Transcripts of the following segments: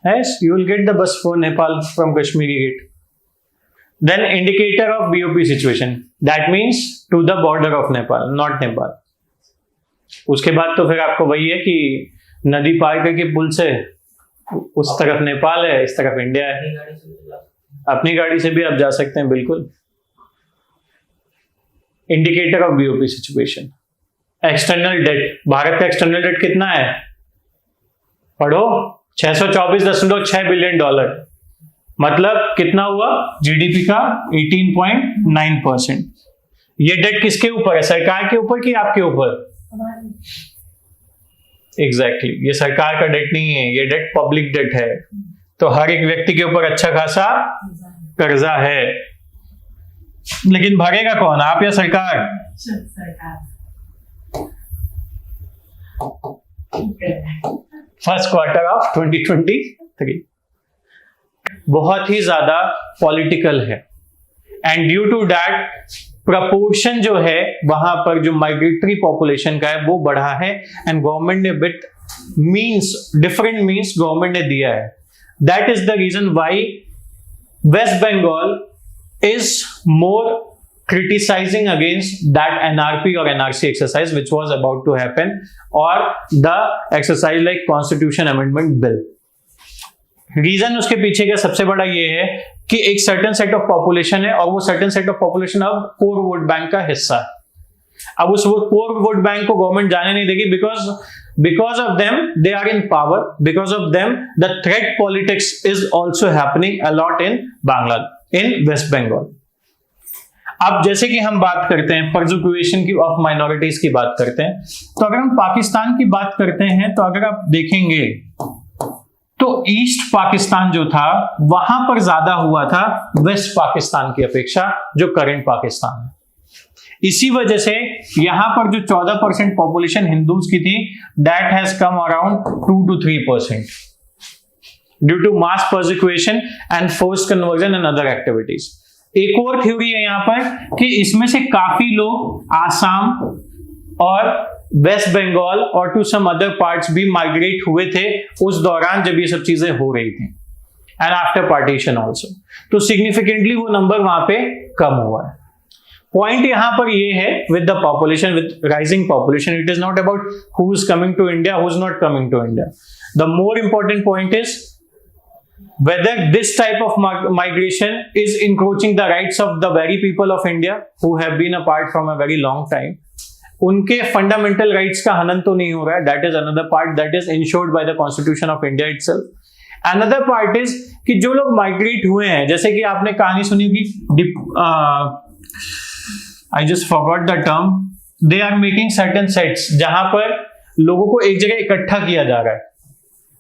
Yes, you will get the bus for Nepal from Kashmiri Gate. Then indicator of BOP situation. That means to the border of Nepal, not Nepal. उसके बाद तो फिर आपको वही है कि नदी पार करके पुल से उस तरफ नेपाल है, इस तरफ इंडिया है। अपनी गाड़ी से भी आप जा सकते हैं, बिल्कुल। Indicator of BOP situation. External debt, Bharat का एक्सटर्नल डेट कितना है? पढ़ो, $624.6 बिलियन। मतलब कितना हुआ? जीडीपी का 18.9%। ये डेट किसके ऊपर है? सरकार के ऊपर कि आपके ऊपर? एग्जैक्टली, ये सरकार का डेट नहीं है, ये डेट पब्लिक डेट है। तो हर एक व्यक्ति के ऊपर अच्छा खासा कर्जा है, लेकिन भरेगा कौन, आप या सरकार? फर्स्ट क्वार्टर ऑफ 2023 बहुत ही ज्यादा पॉलिटिकल है, and due to that proportion जो है वहां पर जो माइग्रेटरी पॉपुलेशन का है वो बढ़ा है, एंड गवर्नमेंट ने with means, different means government ने दिया है। That is the reason why West Bengal is more criticizing against that NRP or NRC exercise which was about to happen, or the exercise like constitution amendment bill. Reason उसके पीछे का सबसे बड़ा ये है कि एक सर्टेन सेट ऑफ पॉपुलेशन है, और वो सर्टेन सेट ऑफ पॉपुलेशन अब कोर वोट बैंक का हिस्सा है। अब उस कोर वोट बैंक को गवर्नमेंट जाने नहीं देगी, because of them they are in power, because of them the threat politics is also happening a lot in Bangladesh, in West Bengal. अब जैसे कि हम बात करते हैं परसिक्यूशन की ऑफ माइनॉरिटीज की बात करते हैं, तो अगर हम पाकिस्तान की बात करते हैं तो अगर आप देखेंगे तो ईस्ट पाकिस्तान जो था वहां पर ज्यादा हुआ था वेस्ट पाकिस्तान की अपेक्षा, जो करंट पाकिस्तान है। इसी वजह से यहां पर जो 14% पॉपुलेशन हिंदूज की थी, that has come around 2 to 3% due to mass persecution and force conversion and other activities. एक और थ्योरी है यहां पर कि इसमें से काफी लोग आसाम और वेस्ट बंगाल और टू सम अदर पार्ट्स भी माइग्रेट हुए थे उस दौरान जब ये सब चीजें हो रही थी, एंड आफ्टर पार्टीशन ऑल्सो। तो सिग्निफिकेंटली वो नंबर वहां पे कम हुआ है। पॉइंट यहां पर ये है with the population, with rising population, it is not about who is coming to India, who is not coming to India. The more important point is whether this type of migration is encroaching the rights of the very people of India who have been apart from a very long time. उनके fundamental rights का हनन तो नहीं हो रहा है, that is another part that is ensured by the Constitution of India itself. Another part is कि जो लोग migrate हुए हैं, जैसे कि आपने कहानी सुनी कि I just forgot the term, they are making certain sets जहां पर लोगों को एक जगह इकट्ठा किया जा रहा है।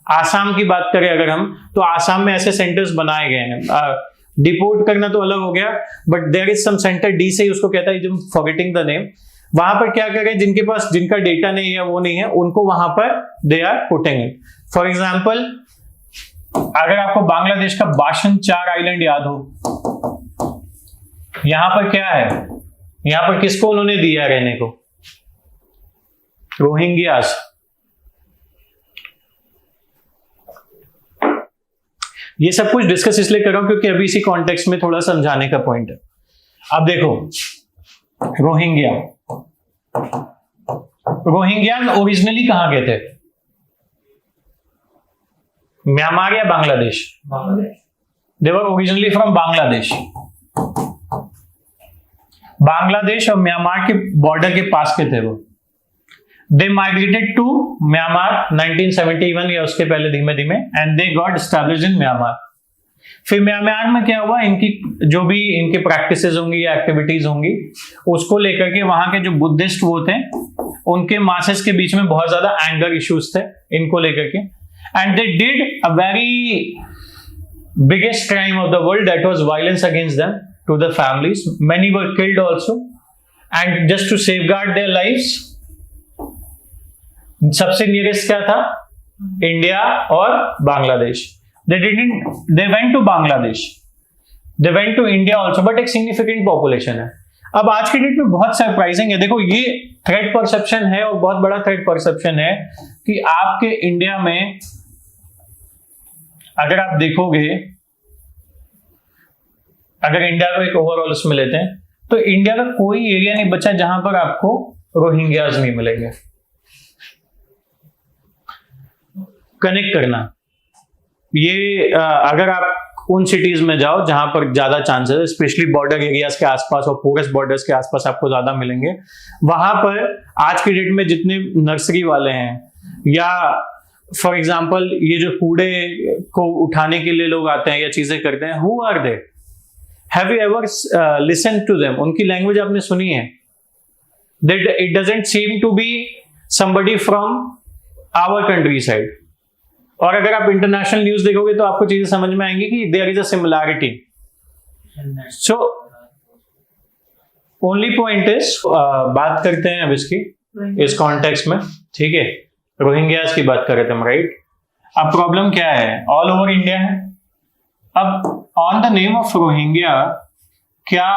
आसाम की बात करें अगर हम, तो आसाम में ऐसे सेंटर्स बनाए गए हैं। डिपोर्ट करना तो अलग हो गया, but there is some center, डी से ही उसको कहता है, जो फॉरगेटिंग द नेम। वहां पर क्या करें, जिनके पास, जिनका डेटा नहीं है, वो नहीं है, उनको वहां पर they are putting it. For example, अगर आपको बांग्लादेश का बाशन 4 आइलैंड याद हो, यहां पर क्या है, यहां पर किसको उन्होंने दिया रहने को? रोहिंग्यास। ये सब कुछ डिस्कस इसलिए कर रहा हूं क्योंकि अभी इसी कॉन्टेक्स्ट में थोड़ा समझाने का पॉइंट है। अब देखो, रोहिंग्या ओरिजिनली कहां गए थे? म्यांमार या बांग्लादेश? दे वर ओरिजिनली फ्रॉम बांग्लादेश। बांग्लादेश और म्यांमार के बॉर्डर के पास के थे वो। They migrated to Myanmar 1971 या उसके पहले धीमे धीमे, and they got established in Myanmar. फिर म्यांमार में क्या हुआ, इनकी जो भी इनके प्रैक्टिसेस होंगी या एक्टिविटीज होंगी, उसको लेकर के वहां के जो बुद्धिस्ट वो थे, उनके मासेस के बीच में बहुत ज्यादा एंगर इश्यूज थे इनको लेकर के, and they did a very biggest crime of the world, that was violence against them to the families. Many were killed also, and just to safeguard their lives, सबसे nearest क्या था? India और Bangladesh. They went to Bangladesh, they went to India also, but एक significant population है। अब आज के date में बहुत सरप्राइजिंग है, देखो ये थ्रेट परसेप्शन है और बहुत बड़ा थ्रेट परसेप्शन है कि आपके इंडिया में अगर आप देखोगे, अगर इंडिया को एक ओवरऑल उसमें लेते हैं तो इंडिया का कोई एरिया नहीं बचा जहां पर आपको रोहिंग्याज नहीं मिलेंगे। कनेक्ट करना ये अगर आप उन सिटीज में जाओ जहां पर ज्यादा चांसेस, स्पेशली बॉर्डर एरियाज के आसपास और पोरस बॉर्डर्स के आसपास आपको ज्यादा मिलेंगे, वहां पर आज की डेट में जितने नर्सरी वाले हैं या फॉर एग्जाम्पल ये जो कूड़े को उठाने के लिए लोग आते हैं या चीजें करते हैं, who are they? Have you ever listen to them? उनकी लैंग्वेज आपने सुनी है? That it doesn't seem to be somebody from our country side. और अगर आप इंटरनेशनल न्यूज देखोगे तो आपको चीजें समझ में आएंगी कि there is a similarity. So only point is, बात करते हैं अब इसकी इस कॉन्टेक्स्ट में, ठीक है, रोहिंग्यास की बात कर रहे थे हम, राइट? अब प्रॉब्लम क्या है? ऑल ओवर इंडिया है। अब on the name of Rohingya क्या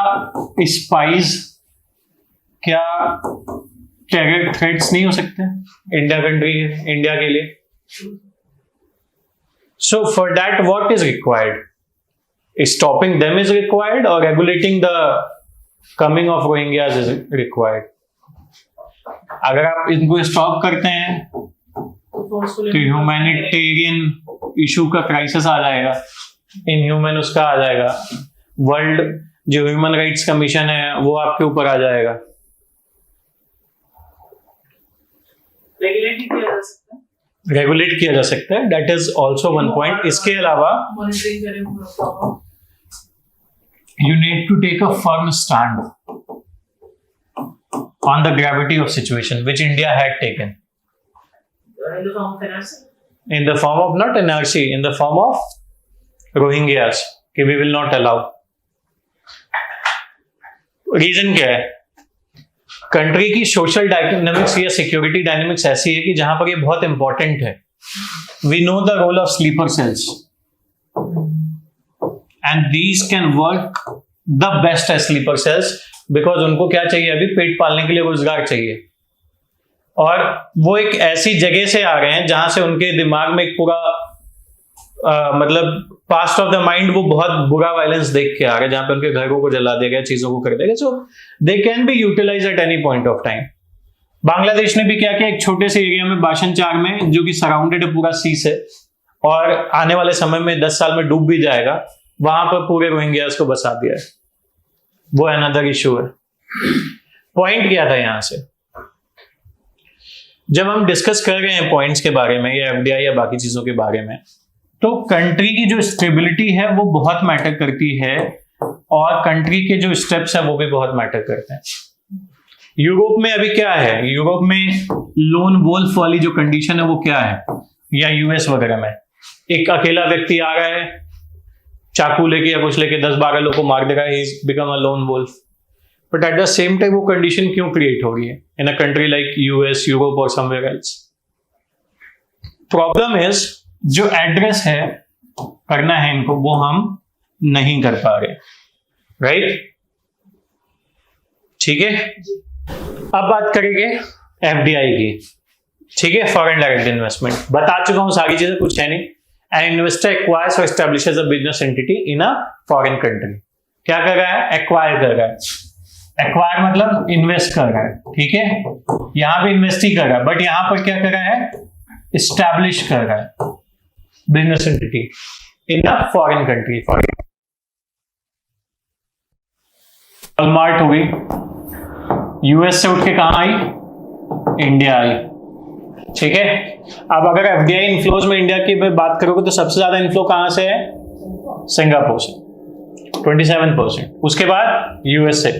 स्पाइस, क्या टेरर थ्रेट्स नहीं हो सकते इंडिया कंट्री, इंडिया के लिए? So for that, what is required? Stopping them is required, or regulating the coming of Rohingyas is required? अगर आप इनको स्टॉप करते हैं तो ह्यूमैनिटेरियन इशू का क्राइसिस आ जाएगा, इनह्यूमन उसका आ जाएगा, वर्ल्ड जो ह्यूमन राइट्स कमीशन है वो आपके ऊपर आ जाएगा। रेगुलेट किया जा सकता है, रेगुलेट किया जा सकता है, that is also one point. इसके अलावा मॉनिटरिंग करें, you need to take a firm stand on the gravity of situation which India had taken in the form of NRC, in the form of not NRC, in the form of Rohingyas कि we will not allow। रीजन क्या है? Country की social dynamics या security dynamics ऐसी है कि जहां पर ये बहुत इंपॉर्टेंट है। We know the role of sleeper cells and these can work the best as sleeper cells, because उनको क्या चाहिए? अभी पेट पालने के लिए रोजगार चाहिए, और वो एक ऐसी जगह से आ रहे हैं जहां से उनके दिमाग में एक पूरा मतलब पास्ट ऑफ द माइंड वो बहुत बुरा वायलेंस देख के आ रहे हैं, जहां पे उनके घरों को जला देगा, चीजों को कर देगा। So they can be utilize at any point of time. Bangladesh ने भी क्या किया, एक छोटे से एरिया में बाशन चार में, जो कि सराउंडेड है पूरा सी से और आने वाले समय में 10 साल में डूब भी जाएगा, वहां पर पूरे रोहिंग्यास को बसा दिया है। वो अनदर इशू है। पॉइंट क्या था यहां से? जब हम डिस्कस कर रहे हैं पॉइंट्स के बारे में या एफडीआई या बाकी चीजों के बारे में, तो कंट्री की जो स्टेबिलिटी है वो बहुत मैटर करती है, और कंट्री के जो स्टेप्स हैं वो भी बहुत मैटर करते हैं। यूरोप में अभी क्या है? यूरोप में लोन वोल्फ वाली जो कंडीशन है वो क्या है? या यूएस वगैरह में एक अकेला व्यक्ति आ रहा है, चाकू लेके या कुछ लेके 10-12 लोगों को मार देगा, he is become a lone wolf. But at the same time वो कंडीशन क्यों क्रिएट हो रही है in a country like US, Europe और समवेयर एल्स? प्रॉब्लम इज जो एड्रेस है करना है इनको, वो हम नहीं कर पा रहे, राइट? ठीक है, अब बात करेंगे एफडीआई की, ठीक है, फॉरेन डायरेक्ट इन्वेस्टमेंट। बता चुका हूं सारी चीजें, कुछ है नहीं। एन इन्वेस्टर एक्वायर्स और establishes a business entity in a foreign country. क्या कर रहा है? एक्वायर कर रहा है। एक्वायर मतलब इन्वेस्ट कर रहा है, ठीक है, यहां पे इन्वेस्ट ही कर रहा है, बट यहां पर क्या कर रहा है? एस्टैब्लिश कर रहा है business entity in a foreign country. Walmart हो गई, यूएस से उठ के कहां आई? इंडिया आई, ठीक है। अब अगर एफडीआई इन्फ्लोज में इंडिया की बात करोगे तो सबसे ज्यादा इन्फ्लो कहां से है? सिंगापुर से 27%, उसके बाद USA,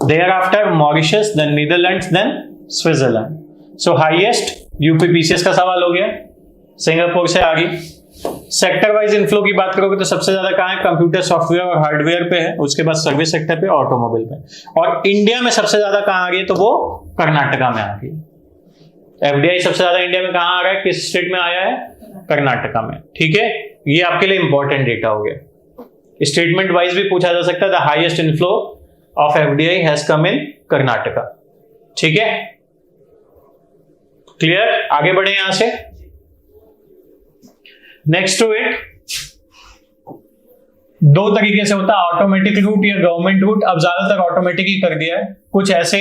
thereafter Mauritius, then Netherlands, then Switzerland. So highest UPPCS का सवाल हो गया, सिंगापुर से आ गई। सेक्टर वाइज इन्फ्लो की बात करोगे तो सबसे ज्यादा कहां है? कंप्यूटर, सॉफ्टवेयर और हार्डवेयर पे है, उसके बाद सर्विस सेक्टर पे, ऑटोमोबाइल पे, और इंडिया में सबसे ज्यादा कहां आ गई? तो वो कर्नाटका में आ गई। एफडीआई सबसे ज्यादा इंडिया में कहां आ रहा है? किस स्टेट में आया है? कर्नाटका में, ठीक है। ये आपके लिए इंपॉर्टेंट डेटा हो गया। स्टेटमेंट वाइज भी पूछा जा सकता है, the highest inflow of FDI has come in Karnataka, ठीक है, क्लियर। आगे बढ़े यहां से, नेक्स्ट टू इट दो तरीके से होता है, ऑटोमेटिक रूट या गवर्नमेंट रूट। अब ज्यादातर ऑटोमेटिक ही कर दिया है। कुछ ऐसे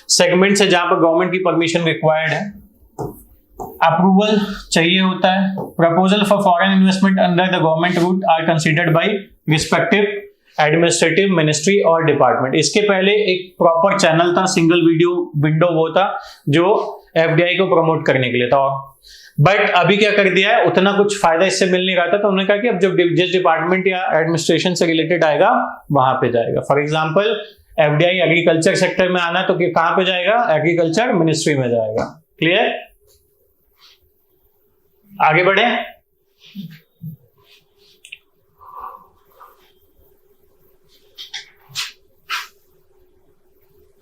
सेगमेंट्स है जहां पर गवर्नमेंट की परमिशन रिक्वायर्ड है, अप्रूवल चाहिए होता है। Proposal for foreign investment under the government route are considered by respective administrative ministry और डिपार्टमेंट। इसके पहले एक प्रॉपर चैनल था, सिंगल वीडियो विंडो वो था जो एफडीआई को प्रमोट करने के लिए था। बट अभी क्या कर दिया है, उतना कुछ फायदा इससे मिल नहीं रहा था, तो उन्होंने कहा कि अब जब जिस डिपार्टमेंट या एडमिनिस्ट्रेशन से रिलेटेड आएगा वहां पे जाएगा। For example FDI agriculture sector में आना, तो कहां पे जाएगा, एग्रीकल्चर मिनिस्ट्री में जाएगा। क्लियर? आगे बढ़े।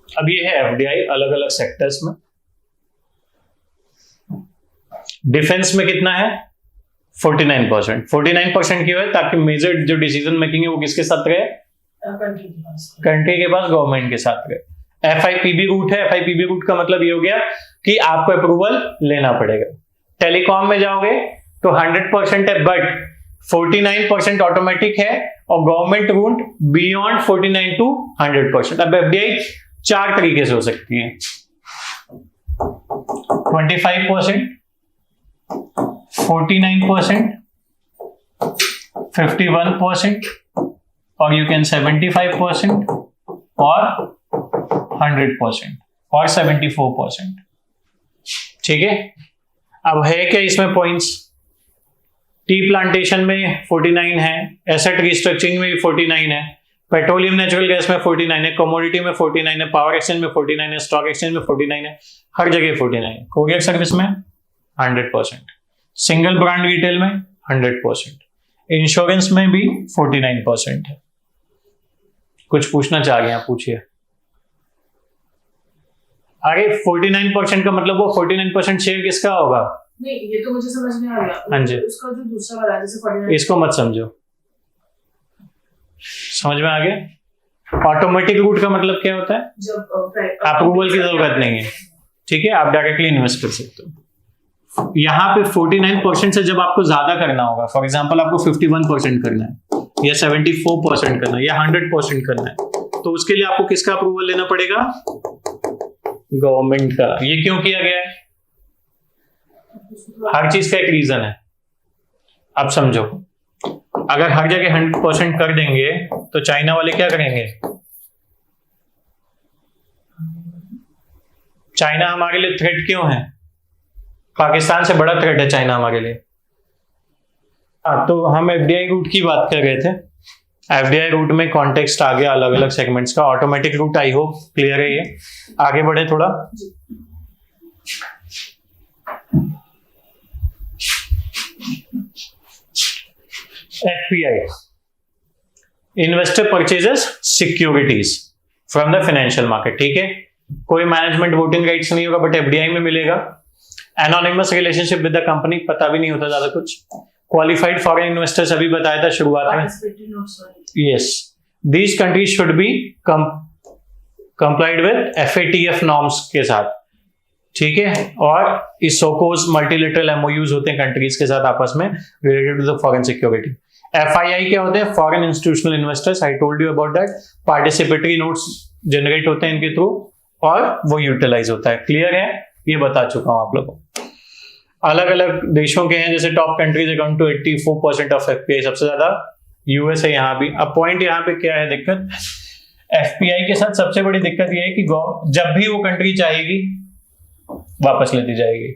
अब ये है एफडीआई अलग अलग सेक्टर्स में। डिफेंस में कितना है, 49%। 49% क्यों है, ताकि मेजर जो डिसीजन मेकिंग है वो किसके साथ रहे, कंट्री के पास, गवर्नमेंट के साथ रहे। एफआईपीबी रूट है, एफआईपीबी रूट का मतलब ये हो गया कि आपको अप्रूवल लेना पड़ेगा। टेलीकॉम में जाओगे तो 100% है, बट 49% ऑटोमेटिक है, और गवर्नमेंट रूट बियॉन्ड 49 टू 100%। अब एफडीआई चार तरीके से हो सकती है, 25%, 49%, 51%, और यू कैन 75% और 100% और 74%। ठीक है। अब है क्या इसमें पॉइंट्स, टी प्लांटेशन में 49 है, एसेट रिस्ट्रक्चरिंग में भी 49 है, पेट्रोलियम नेचुरल गैस में 49 है, कमोडिटी में 49 है, पावर एक्सचेंज में 49 है, स्टॉक एक्सचेंज में 49 है, हर जगह 49 है। कोरियर सर्विस में 100%, सिंगल ब्रांड रिटेल में 100%, इंश्योरेंस में भी 49% है। कुछ पूछना चाह रहे हैं, पूछिए। अरे 49% का मतलब वो 49% शेयर किसका होगा? नहीं, ये तो मुझे समझ में आ गया। हाँ जी। उसका जो दूसरा वाला जैसे 49, इसको मत समझो, समझ में आ गया। ऑटोमेटिक रूट का मतलब क्या होता है, जब अप्रूवल की जरूरत नहीं है। ठीक है, आप डायरेक्टली इन्वेस्ट कर सकते हो। यहाँ पे 49% से जब आपको ज्यादा करना होगा, फॉर एग्जांपल आपको 51% करना है या 74% करना है या 100% करना है, तो उसके लिए आपको किसका अप्रूवल लेना पड़ेगा, गवर्नमेंट का। ये क्यों किया गया है, हर चीज का एक रीजन है। अब समझो, अगर हर जगह 100% कर देंगे तो चाइना वाले क्या करेंगे, चाइना हमारे लिए थ्रेट क्यों है, पाकिस्तान से बड़ा थ्रेट है चाइना हमारे लिए। हाँ, तो हम एफडीआई रूट की बात कर रहे थे। एफडीआई रूट में कॉन्टेक्स्ट आ गया अलग अलग सेगमेंट्स का। Automatic route I hope clear है। ये आगे बढ़े थोड़ा। FPI, investor purchases securities from the financial market. ठीक है, कोई मैनेजमेंट वोटिंग राइट्स नहीं होगा, बट एफडीआई में मिलेगा। Anonymous relationship with the company, पता भी नहीं होता ज्यादा कुछ। क्वालिफाइड फॉरेन इन्वेस्टर्स अभी बताया था शुरुआत में। Yes, these countries should be complied with FATF norms के साथ। ठीक है, और इस सोकोज मल्टीलेटरल एमओयूज होते हैं कंट्रीज के साथ आपस में related to the foreign security. FII क्या होते हैं, foreign institutional investors. I told you about that. Participatory notes generate होते हैं इनके थ्रू और वो यूटिलाइज होता है। क्लियर है, ये बता चुका हूं आप लोगों को। अलग अलग देशों के हैं, जैसे top countries account to 84% of FPI, सबसे ज्यादा यूएस है यहाँ भी। अब पॉइंट यहाँ पे क्या है दिक्कत, एफपीआई के साथ सबसे बड़ी दिक्कत ये है कि जब भी वो कंट्री चाहेगी वापस लेती जाएगी।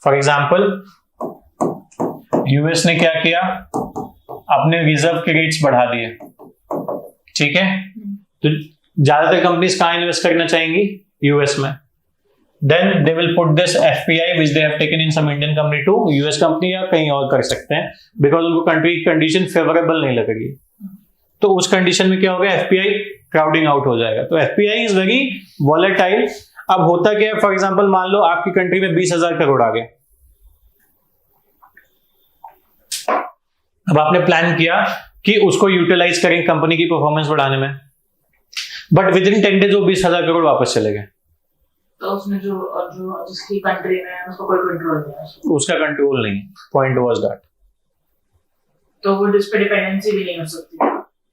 फॉर एग्जाम्पल यूएस ने क्या किया, अपने रिजर्व के रेट्स बढ़ा दिए। ठीक है, तो ज्यादातर कंपनीज कहां इन्वेस्ट करना चाहेंगी, यूएस में। Then they will put this FPI which they have taken in some Indian company to US company या कहीं और कर सकते हैं, because उनको कंट्री की कंडीशन फेवरेबल नहीं लगेगी। तो उस कंडीशन में क्या होगा, एफपीआई क्राउडिंग आउट हो जाएगा। तो एफपीआई इज वेरी वॉलेटाइल। अब होता क्या है, फॉर एग्जांपल मान लो आपकी कंट्री में 20,000 करोड़ आ गए। अब आपने प्लान किया कि उसको यूटिलाइज करें कंपनी की परफॉर्मेंस बढ़ाने में, बट विद इन 10 डेज वो 20,000 करोड़ वापस चले गए। तो उसमें जो जिसकी कंट्री में है उसका कोई कंट्रोल नहीं है, उसका कंट्रोल नहीं। पॉइंट वाज दैट तो वो जिस पे डिपेंडेंसी भी नहीं हो सकती।